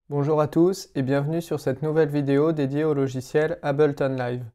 Bonjour à tous et bienvenue sur cette nouvelle vidéo dédiée au logiciel Ableton Live.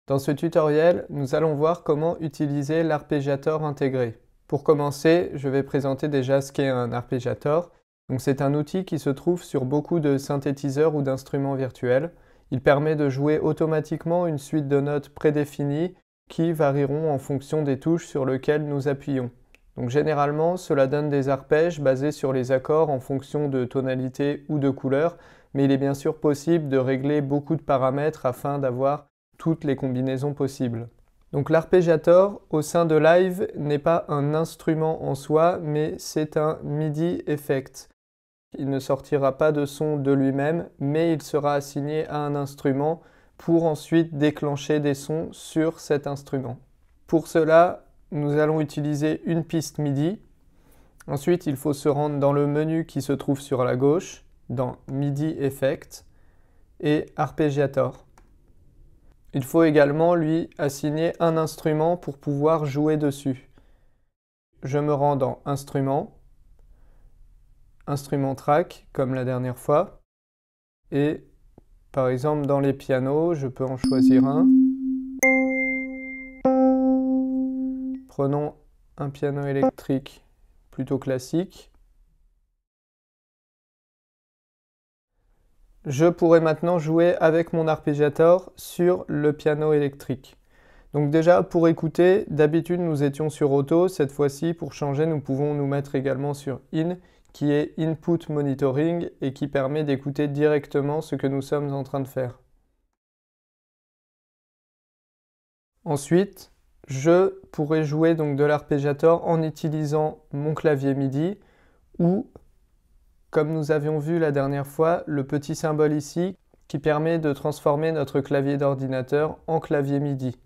Dans ce tutoriel, nous allons voir comment utiliser l'arpégiator intégré. Pour commencer, je vais présenter déjà ce qu'est un arpégiator. Donc c'est un outil qui se trouve sur beaucoup de synthétiseurs ou d'instruments virtuels. Il permet de jouer automatiquement une suite de notes prédéfinies qui varieront en fonction des touches sur lesquelles nous appuyons. Donc généralement, cela donne des arpèges basés sur les accords en fonction de tonalité ou de couleur, mais il est bien sûr possible de régler beaucoup de paramètres afin d'avoir toutes les combinaisons possibles. Donc l'arpégiator au sein de Live n'est pas un instrument en soi, mais c'est un MIDI effect. Il ne sortira pas de son de lui-même, mais il sera assigné à un instrument pour ensuite déclencher des sons sur cet instrument. Pour cela, nous allons utiliser une piste MIDI. Ensuite, il faut se rendre dans le menu qui se trouve sur la gauche, dans MIDI Effect et Arpégiator. Il faut également lui assigner un instrument pour pouvoir jouer dessus. Je me rends dans Instrument, Instrument Track, comme la dernière fois, et par exemple dans les pianos, je peux en choisir un. Prenons un piano électrique plutôt classique. Je pourrais maintenant jouer avec mon arpégiator sur le piano électrique. Donc déjà, pour écouter, d'habitude nous étions sur Auto. Cette fois-ci, pour changer, nous pouvons nous mettre également sur In, qui est Input Monitoring et qui permet d'écouter directement ce que nous sommes en train de faire. Ensuite, je pourrais jouer donc de l'arpégiator en utilisant mon clavier MIDI ou, comme nous avions vu la dernière fois, le petit symbole ici qui permet de transformer notre clavier d'ordinateur en clavier MIDI.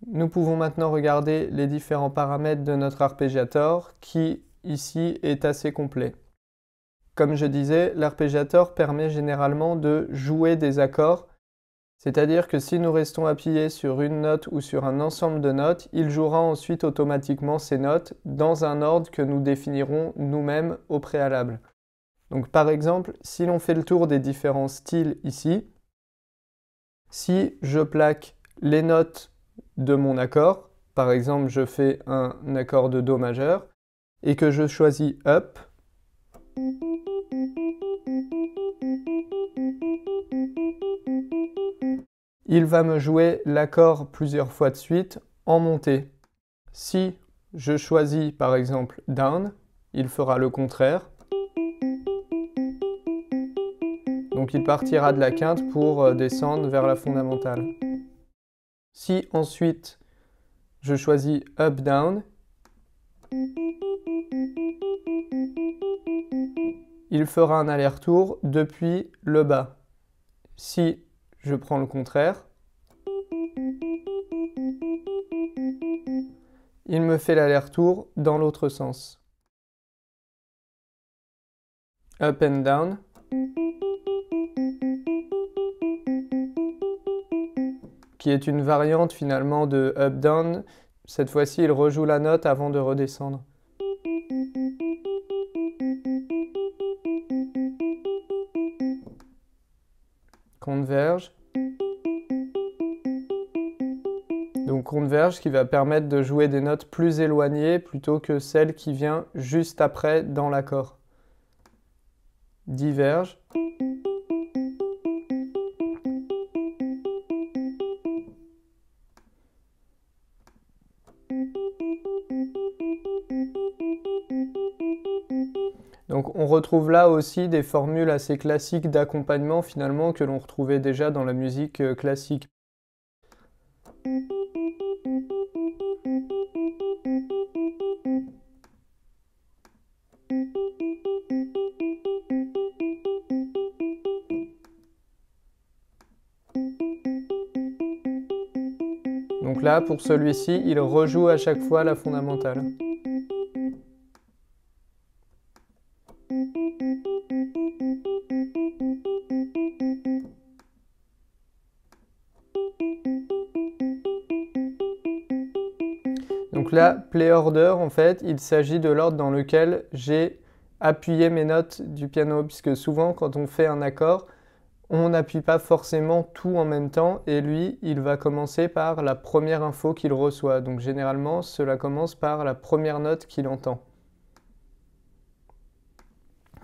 Nous pouvons maintenant regarder les différents paramètres de notre arpégiator qui, ici, est assez complet. Comme je disais, l'arpégiator permet généralement de jouer des accords, c'est-à-dire que si nous restons appuyés sur une note ou sur un ensemble de notes, il jouera ensuite automatiquement ces notes dans un ordre que nous définirons nous-mêmes au préalable. Donc par exemple, si l'on fait le tour des différents styles ici, si je plaque les notes de mon accord, par exemple je fais un accord de Do majeur, et que je choisis Up, il va me jouer l'accord plusieurs fois de suite en montée. Si je choisis par exemple Down, il fera le contraire. Donc il partira de la quinte pour descendre vers la fondamentale. Si ensuite je choisis Up Down, il fera un aller-retour depuis le bas. Si je prends le contraire, il me fait l'aller-retour dans l'autre sens. Up and down. Qui est une variante finalement de up-down. Cette fois-ci, il rejoue la note avant de redescendre. Converge. Donc converge qui va permettre de jouer des notes plus éloignées plutôt que celle qui vient juste après dans l'accord. Diverge. Donc on retrouve là aussi des formules assez classiques d'accompagnement finalement que l'on retrouvait déjà dans la musique classique. Donc là, pour celui-ci, il rejoue à chaque fois la fondamentale. Donc là, play order, en fait, il s'agit de l'ordre dans lequel j'ai appuyé mes notes du piano, puisque souvent, quand on fait un accord, on n'appuie pas forcément tout en même temps, et lui, il va commencer par la première info qu'il reçoit. Donc généralement, cela commence par la première note qu'il entend.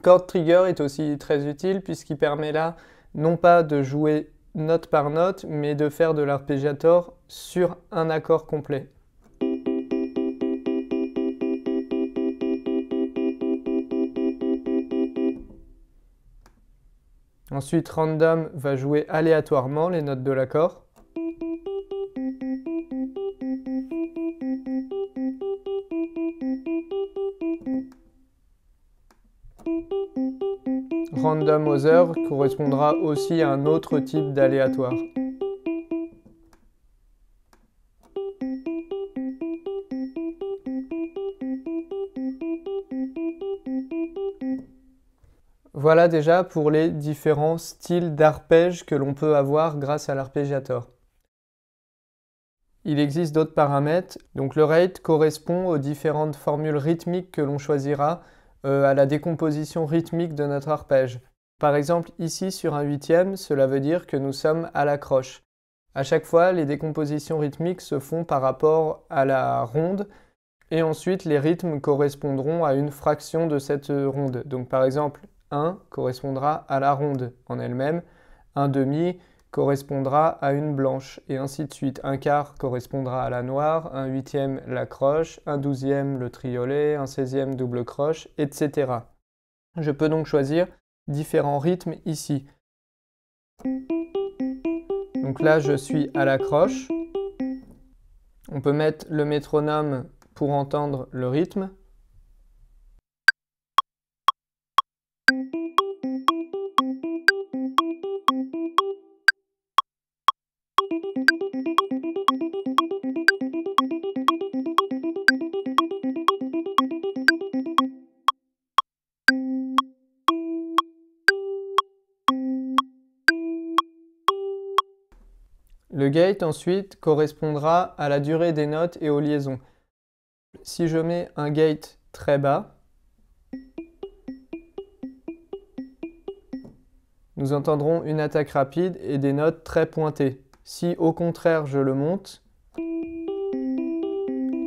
Chord Trigger est aussi très utile, puisqu'il permet là, non pas de jouer note par note, mais de faire de l'arpégiator sur un accord complet. Ensuite, Random va jouer aléatoirement les notes de l'accord. Random Other correspondra aussi à un autre type d'aléatoire. Voilà déjà pour les différents styles d'arpège que l'on peut avoir grâce à l'arpégiator. Il existe d'autres paramètres. Donc le rate correspond aux différentes formules rythmiques que l'on choisira à la décomposition rythmique de notre arpège. Par exemple, ici sur un huitième, cela veut dire que nous sommes à la croche. À chaque fois, les décompositions rythmiques se font par rapport à la ronde et ensuite les rythmes correspondront à une fraction de cette ronde. Donc par exemple, 1 correspondra à la ronde en elle-même, un demi correspondra à une blanche, et ainsi de suite. Un quart correspondra à la noire, un huitième la croche, un douzième le triolet, un 16e double croche, etc. Je peux donc choisir différents rythmes ici. Donc là, je suis à la croche. On peut mettre le métronome pour entendre le rythme. Le gate ensuite correspondra à la durée des notes et aux liaisons. Si je mets un gate très bas, nous entendrons une attaque rapide et des notes très pointées. Si au contraire je le monte,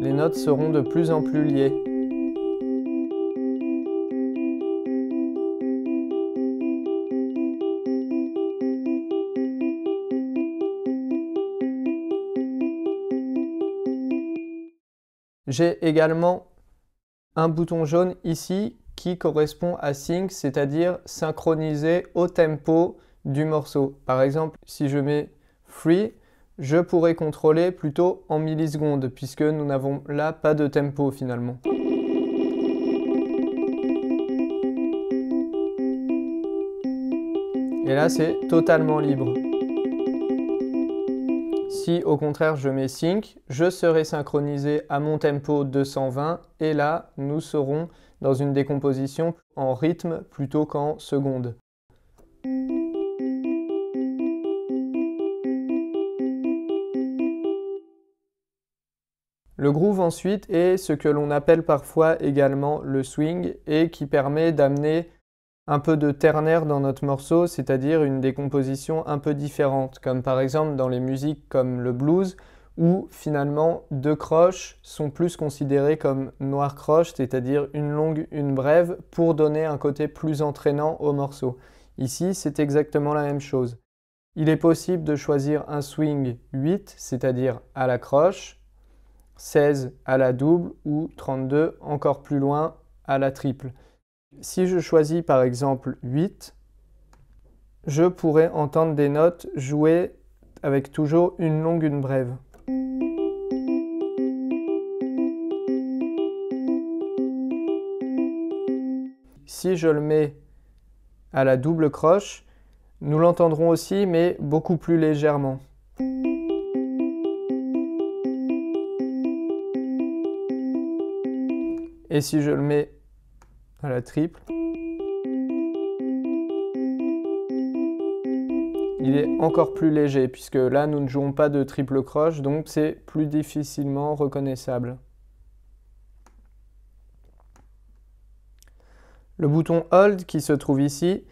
les notes seront de plus en plus liées. J'ai également un bouton jaune ici qui correspond à sync, c'est-à-dire synchroniser au tempo du morceau. Par exemple, si je mets free, je pourrais contrôler plutôt en millisecondes, puisque nous n'avons là pas de tempo finalement. Et là, c'est totalement libre. Si au contraire je mets sync, je serai synchronisé à mon tempo 220 et là nous serons dans une décomposition en rythme plutôt qu'en secondes. Le groove ensuite est ce que l'on appelle parfois également le swing et qui permet d'amener un peu de ternaire dans notre morceau, c'est-à-dire une décomposition un peu différente, comme par exemple dans les musiques comme le blues, où finalement deux croches sont plus considérées comme noires croches, c'est-à-dire une longue, une brève, pour donner un côté plus entraînant au morceau. Ici, c'est exactement la même chose. Il est possible de choisir un swing 8, c'est-à-dire à la croche, 16 à la double ou 32 encore plus loin à la triple. Si je choisis par exemple 8, je pourrais entendre des notes jouer avec toujours une longue, une brève. Si je le mets à la double croche, nous l'entendrons aussi, mais beaucoup plus légèrement. Et si je le mets à la triple, il est encore plus léger, puisque là nous ne jouons pas de triple croche, donc c'est plus difficilement reconnaissable. Le bouton Hold qui se trouve ici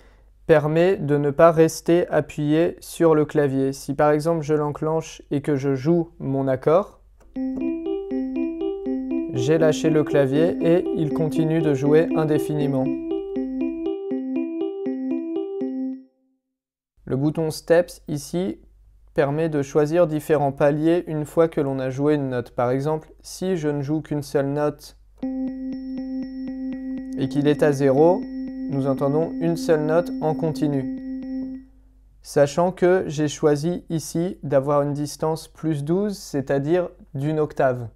permet de ne pas rester appuyé sur le clavier. Si par exemple je l'enclenche et que je joue mon accord, j'ai lâché le clavier et il continue de jouer indéfiniment. Le bouton Steps ici permet de choisir différents paliers une fois que l'on a joué une note. Par exemple, si je ne joue qu'une seule note et qu'il est à 0, nous entendons une seule note en continu. Sachant que j'ai choisi ici d'avoir une distance plus 12, c'est-à-dire d'une octave.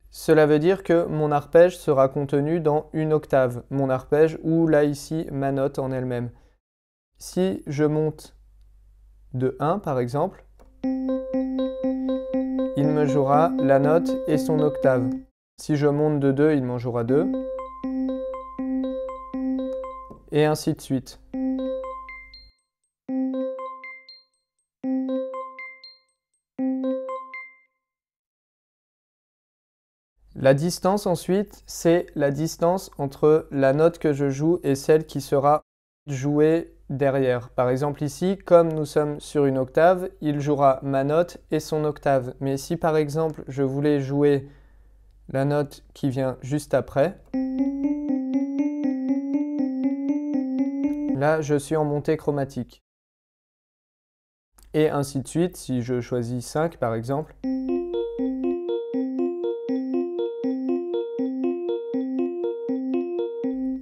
Cela veut dire que mon arpège sera contenu dans une octave, mon arpège ou là ici ma note en elle-même. Si je monte de 1 par exemple, il me jouera la note et son octave. Si je monte de 2, il m'en jouera 2. Et ainsi de suite. La distance ensuite, c'est la distance entre la note que je joue et celle qui sera jouée derrière. Par exemple ici, comme nous sommes sur une octave, il jouera ma note et son octave. Mais si par exemple je voulais jouer la note qui vient juste après, là je suis en montée chromatique. Et ainsi de suite, si je choisis 5 par exemple,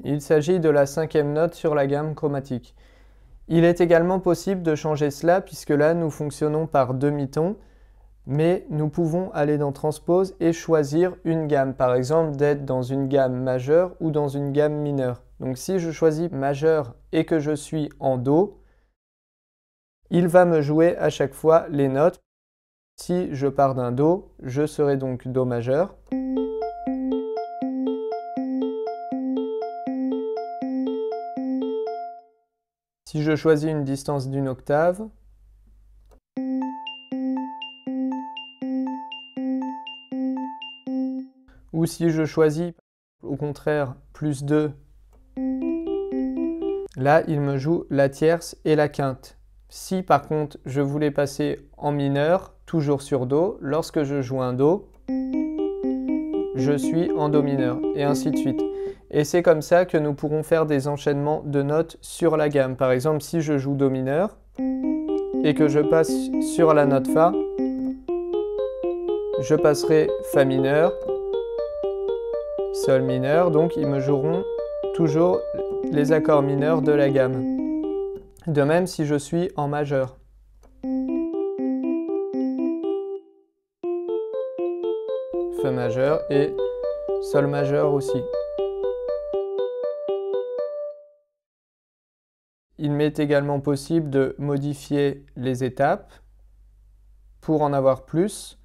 il s'agit de la 5e note sur la gamme chromatique. Il est également possible de changer cela puisque là nous fonctionnons par demi-ton, mais nous pouvons aller dans Transpose et choisir une gamme, par exemple d'être dans une gamme majeure ou dans une gamme mineure. Donc si je choisis majeur et que je suis en Do, il va me jouer à chaque fois les notes. Si je pars d'un Do, je serai donc Do majeur. Si je choisis une distance d'une octave, ou si je choisis au contraire plus 2, là il me joue la tierce et la quinte. Si par contre je voulais passer en mineur, toujours sur Do, lorsque je joue un Do, je suis en Do mineur, et ainsi de suite. Et c'est comme ça que nous pourrons faire des enchaînements de notes sur la gamme. Par exemple, si je joue Do mineur et que je passe sur la note Fa, je passerai Fa mineur, Sol mineur, donc ils me joueront toujours les accords mineurs de la gamme. De même si je suis en majeur. Fa majeur et Sol majeur aussi. Il m'est également possible de modifier les étapes pour en avoir plus.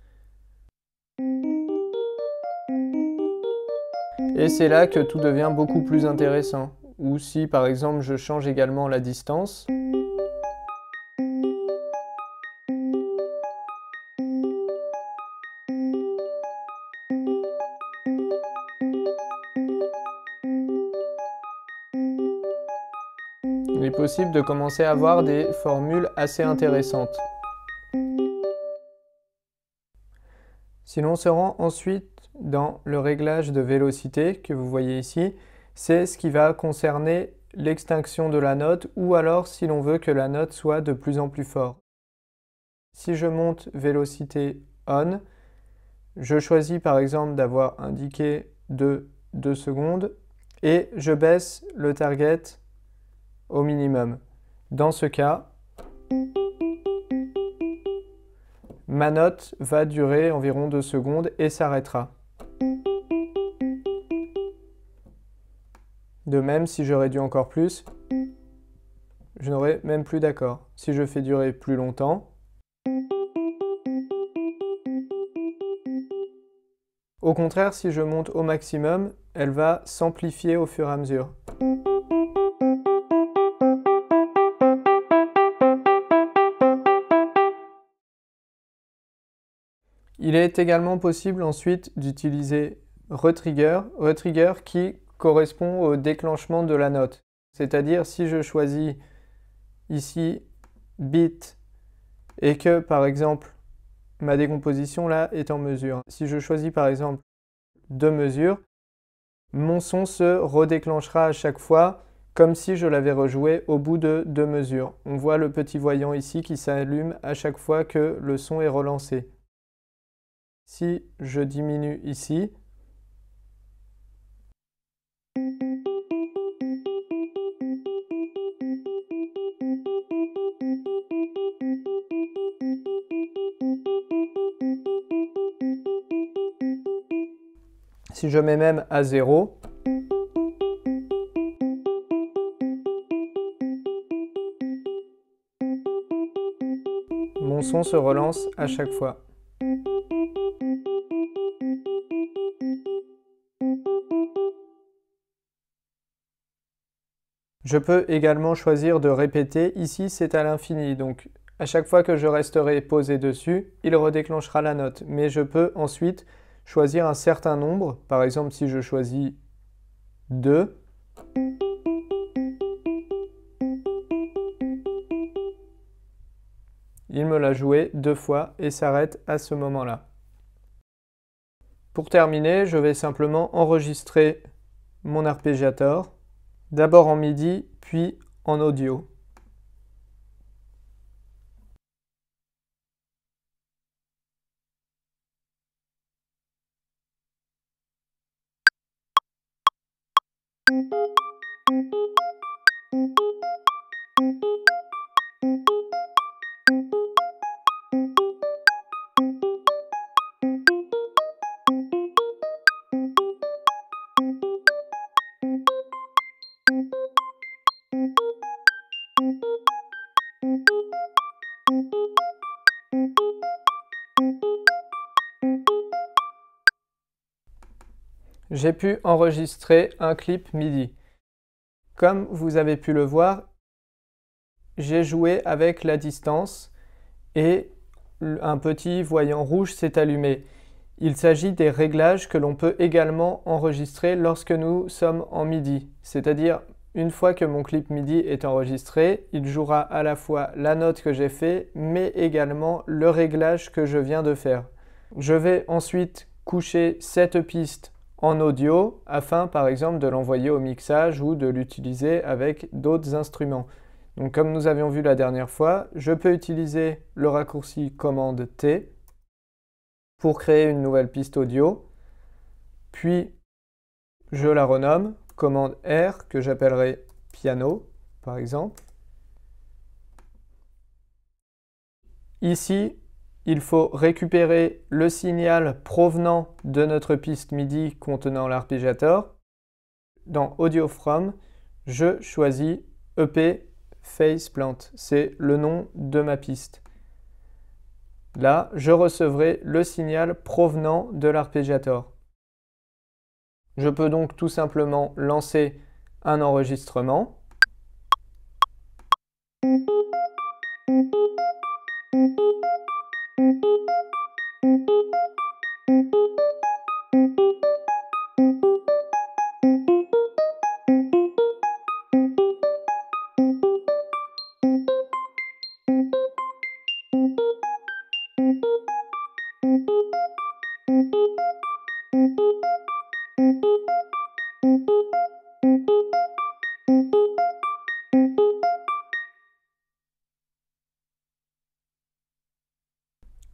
Et c'est là que tout devient beaucoup plus intéressant. Ou si par exemple je change également la distance. Il est possible de commencer à avoir des formules assez intéressantes. Si l'on se rend ensuite dans le réglage de vélocité que vous voyez ici, c'est ce qui va concerner l'extinction de la note ou alors si l'on veut que la note soit de plus en plus forte. Si je monte vélocité on, je choisis par exemple d'avoir indiqué de 2 secondes et je baisse le target au minimum. Dans ce cas, ma note va durer environ 2 secondes et s'arrêtera. De même, si je réduis encore plus, je n'aurai même plus d'accord. Si je fais durer plus longtemps, au contraire, si je monte au maximum, elle va s'amplifier au fur et à mesure. Il est également possible ensuite d'utiliser retrigger, retrigger qui correspond au déclenchement de la note. C'est-à-dire si je choisis ici bit et que par exemple ma décomposition là est en mesure. Si je choisis par exemple 2 mesures, mon son se redéclenchera à chaque fois comme si je l'avais rejoué au bout de 2 mesures. On voit le petit voyant ici qui s'allume à chaque fois que le son est relancé. Si je diminue ici, si je mets même à 0, mon son se relance à chaque fois. Je peux également choisir de répéter. Ici, c'est à l'infini. Donc, à chaque fois que je resterai posé dessus, il redéclenchera la note. Mais je peux ensuite choisir un certain nombre. Par exemple, si je choisis 2, il me l'a joué 2 fois et s'arrête à ce moment-là. Pour terminer, je vais simplement enregistrer mon arpégiator, d'abord en MIDI, puis en audio. J'ai pu enregistrer un clip MIDI. Comme vous avez pu le voir, j'ai joué avec la distance et un petit voyant rouge s'est allumé. Il s'agit des réglages que l'on peut également enregistrer lorsque nous sommes en MIDI. C'est-à-dire, une fois que mon clip MIDI est enregistré, il jouera à la fois la note que j'ai fait, mais également le réglage que je viens de faire. Je vais ensuite coucher cette piste en audio afin par exemple de l'envoyer au mixage ou de l'utiliser avec d'autres instruments. Donc comme nous avions vu la dernière fois, je peux utiliser le raccourci commande T pour créer une nouvelle piste audio, puis je la renomme commande R que j'appellerai piano par exemple. Ici, il faut récupérer le signal provenant de notre piste MIDI contenant l'arpégiator. Dans Audio From, je choisis EP Phase Plant, c'est le nom de ma piste. Là, je recevrai le signal provenant de l'arpégiator. Je peux donc tout simplement lancer un enregistrement.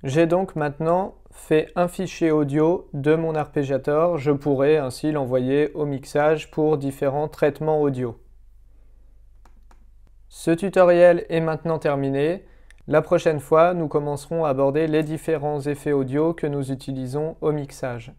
J'ai donc maintenant fait un fichier audio de mon arpégiator. Je pourrais ainsi l'envoyer au mixage pour différents traitements audio. Ce tutoriel est maintenant terminé. La prochaine fois, nous commencerons à aborder les différents effets audio que nous utilisons au mixage.